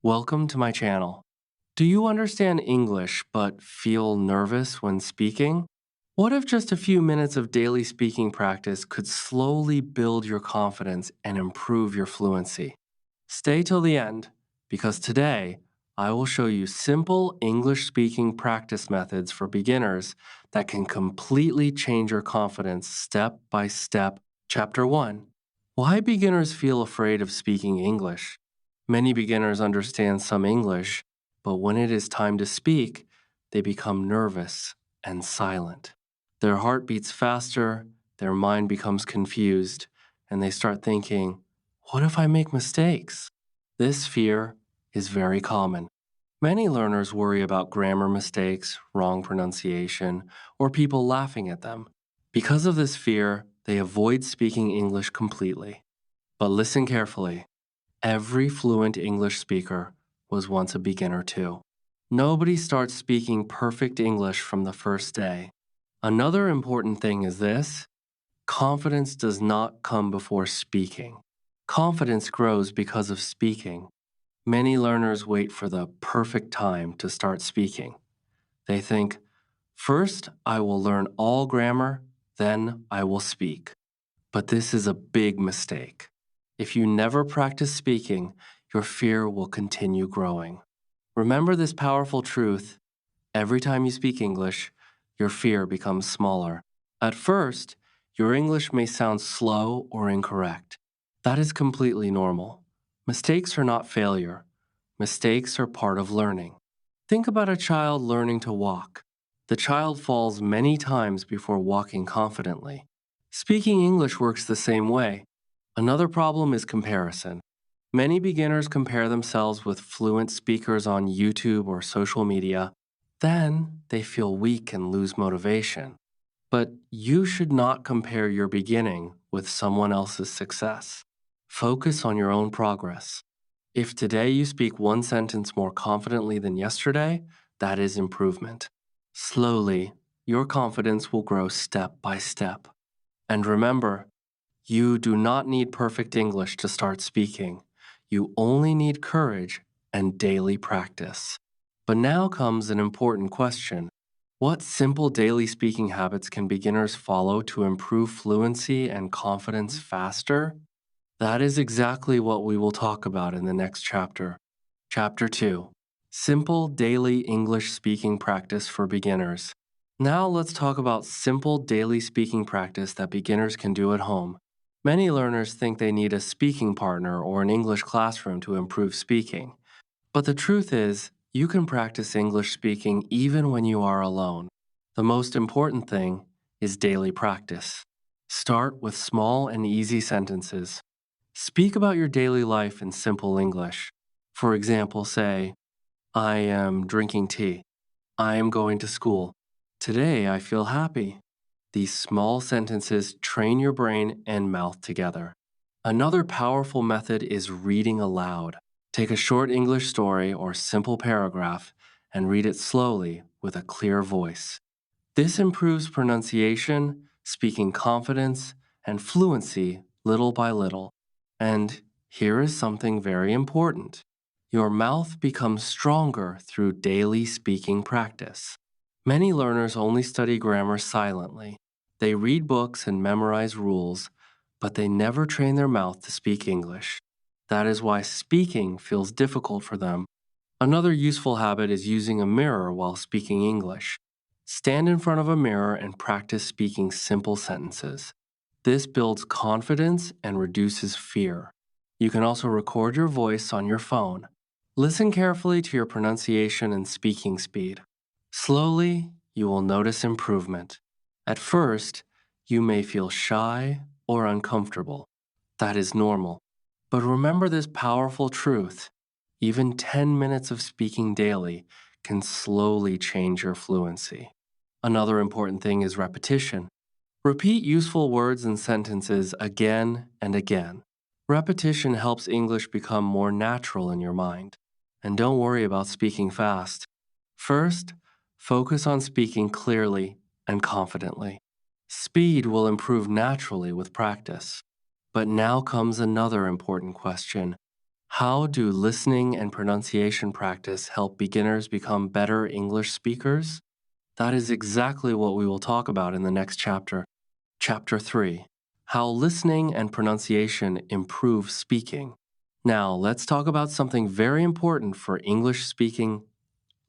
Welcome to my channel. Do you understand English but feel nervous when speaking? What if just a few minutes of daily speaking practice could slowly build your confidence and improve your fluency? Stay till the end, because today I will show you simple English speaking practice methods for beginners that can completely change your confidence step by step. Chapter 1. Why beginners feel afraid of speaking English. Many beginners understand some English, but when it is time to speak, they become nervous and silent. Their heart beats faster, their mind becomes confused, and they start thinking, what if I make mistakes? This fear is very common. Many learners worry about grammar mistakes, wrong pronunciation, or people laughing at them. Because of this fear, they avoid speaking English completely. But listen carefully. Every fluent English speaker was once a beginner too. Nobody starts speaking perfect English from the first day. Another important thing is this: confidence does not come before speaking. Confidence grows because of speaking. Many learners wait for the perfect time to start speaking. They think, first I will learn all grammar, then I will speak. But this is a big mistake. If you never practice speaking, your fear will continue growing. Remember this powerful truth: every time you speak English, your fear becomes smaller. At first, your English may sound slow or incorrect. That is completely normal. Mistakes are not failure. Mistakes are part of learning. Think about a child learning to walk. The child falls many times before walking confidently. Speaking English works the same way. Another problem is comparison. Many beginners compare themselves with fluent speakers on YouTube or social media. Then they feel weak and lose motivation. But you should not compare your beginning with someone else's success. Focus on your own progress. If today you speak one sentence more confidently than yesterday, that is improvement. Slowly, your confidence will grow step by step. And remember, you do not need perfect English to start speaking. You only need courage and daily practice. But now comes an important question. What simple daily speaking habits can beginners follow to improve fluency and confidence faster? That is exactly what we will talk about in the next chapter. Chapter 2. Simple daily English speaking practice for beginners. Now let's talk about simple daily speaking practice that beginners can do at home. Many learners think they need a speaking partner or an English classroom to improve speaking. But the truth is, you can practice English speaking even when you are alone. The most important thing is daily practice. Start with small and easy sentences. Speak about your daily life in simple English. For example, say, I am drinking tea. I am going to school. Today I feel happy. These small sentences train your brain and mouth together. Another powerful method is reading aloud. Take a short English story or simple paragraph and read it slowly with a clear voice. This improves pronunciation, speaking confidence, and fluency little by little. And here is something very important. Your mouth becomes stronger through daily speaking practice. Many learners only study grammar silently. They read books and memorize rules, but they never train their mouth to speak English. That is why speaking feels difficult for them. Another useful habit is using a mirror while speaking English. Stand in front of a mirror and practice speaking simple sentences. This builds confidence and reduces fear. You can also record your voice on your phone. Listen carefully to your pronunciation and speaking speed. Slowly, you will notice improvement. At first, you may feel shy or uncomfortable. That is normal. But remember this powerful truth: even 10 minutes of speaking daily can slowly change your fluency. Another important thing is repetition. Repeat useful words and sentences again and again. Repetition helps English become more natural in your mind. And don't worry about speaking fast. First, focus on speaking clearly and confidently. Speed will improve naturally with practice. But now comes another important question. How do listening and pronunciation practice help beginners become better English speakers? That is exactly what we will talk about in the next chapter. Chapter 3: How listening and pronunciation improve speaking. Now, let's talk about something very important for English speaking: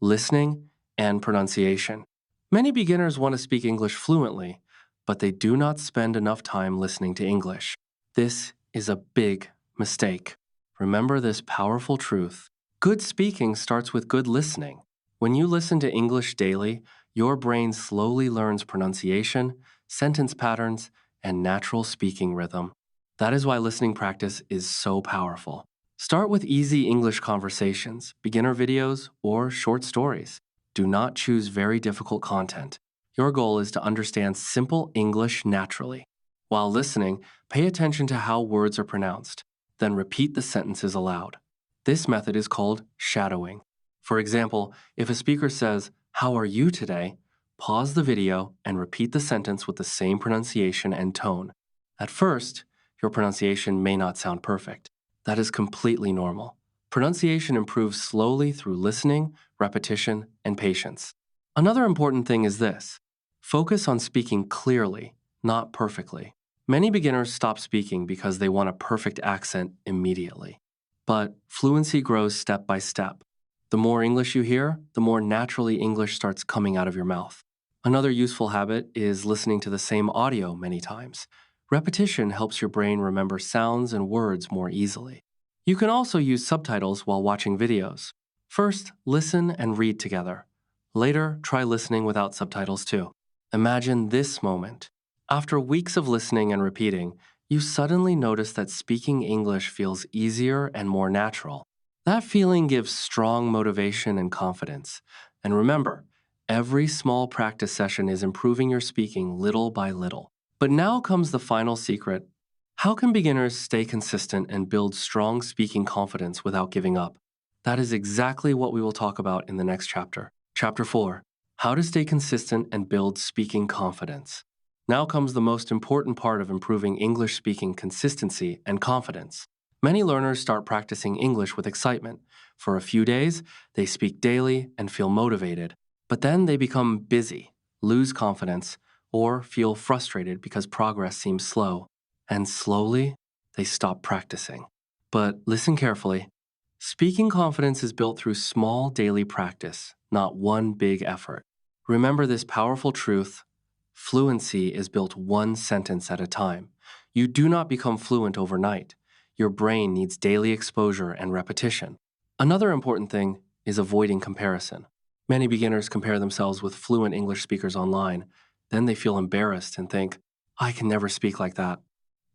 listening and pronunciation. Many beginners want to speak English fluently, but they do not spend enough time listening to English. This is a big mistake. Remember this powerful truth: good speaking starts with good listening. When you listen to English daily, your brain slowly learns pronunciation, sentence patterns, and natural speaking rhythm. That is why listening practice is so powerful. Start with easy English conversations, beginner videos, or short stories. Do not choose very difficult content. Your goal is to understand simple English naturally. While listening, pay attention to how words are pronounced. Then repeat the sentences aloud. This method is called shadowing. For example, if a speaker says, "How are you today?" pause the video and repeat the sentence with the same pronunciation and tone. At first, your pronunciation may not sound perfect. That is completely normal. Pronunciation improves slowly through listening, repetition, and patience. Another important thing is this: focus on speaking clearly, not perfectly. Many beginners stop speaking because they want a perfect accent immediately. But fluency grows step by step. The more English you hear, the more naturally English starts coming out of your mouth. Another useful habit is listening to the same audio many times. Repetition helps your brain remember sounds and words more easily. You can also use subtitles while watching videos. First, listen and read together. Later, try listening without subtitles too. Imagine this moment. After weeks of listening and repeating, you suddenly notice that speaking English feels easier and more natural. That feeling gives strong motivation and confidence. And remember, every small practice session is improving your speaking little by little. But now comes the final secret. How can beginners stay consistent and build strong speaking confidence without giving up? That is exactly what we will talk about in the next chapter. Chapter 4: How to stay consistent and build speaking confidence. Now comes the most important part of improving English speaking consistency and confidence. Many learners start practicing English with excitement. For a few days, they speak daily and feel motivated. But then they become busy, lose confidence, or feel frustrated because progress seems slow. And slowly, they stop practicing. But listen carefully. Speaking confidence is built through small daily practice, not one big effort. Remember this powerful truth: fluency is built one sentence at a time. You do not become fluent overnight. Your brain needs daily exposure and repetition. Another important thing is avoiding comparison. Many beginners compare themselves with fluent English speakers online. Then they feel embarrassed and think, "I can never speak like that."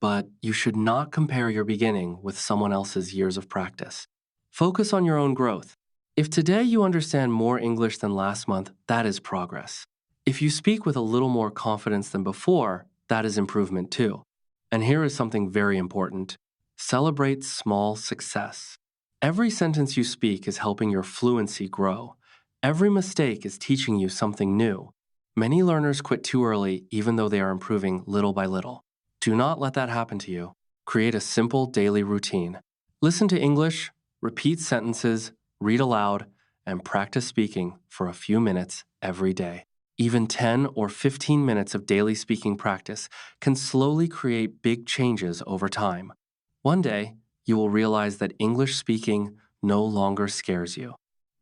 But you should not compare your beginning with someone else's years of practice. Focus on your own growth. If today you understand more English than last month, that is progress. If you speak with a little more confidence than before, that is improvement too. And here is something very important: celebrate small success. Every sentence you speak is helping your fluency grow. Every mistake is teaching you something new. Many learners quit too early, even though they are improving little by little. Do not let that happen to you. Create a simple daily routine. Listen to English, repeat sentences, read aloud, and practice speaking for a few minutes every day. Even 10 or 15 minutes of daily speaking practice can slowly create big changes over time. One day, you will realize that English speaking no longer scares you.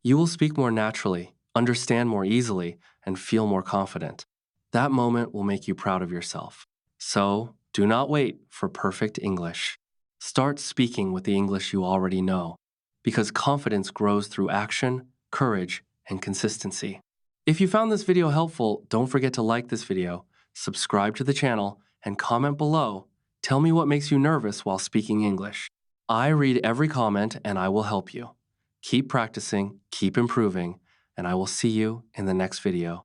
You will speak more naturally, understand more easily, and feel more confident. That moment will make you proud of yourself. So, do not wait for perfect English. Start speaking with the English you already know, because confidence grows through action, courage, and consistency. If you found this video helpful, don't forget to like this video, subscribe to the channel, and comment below. Tell me what makes you nervous while speaking English. I read every comment and I will help you. Keep practicing, keep improving, and I will see you in the next video.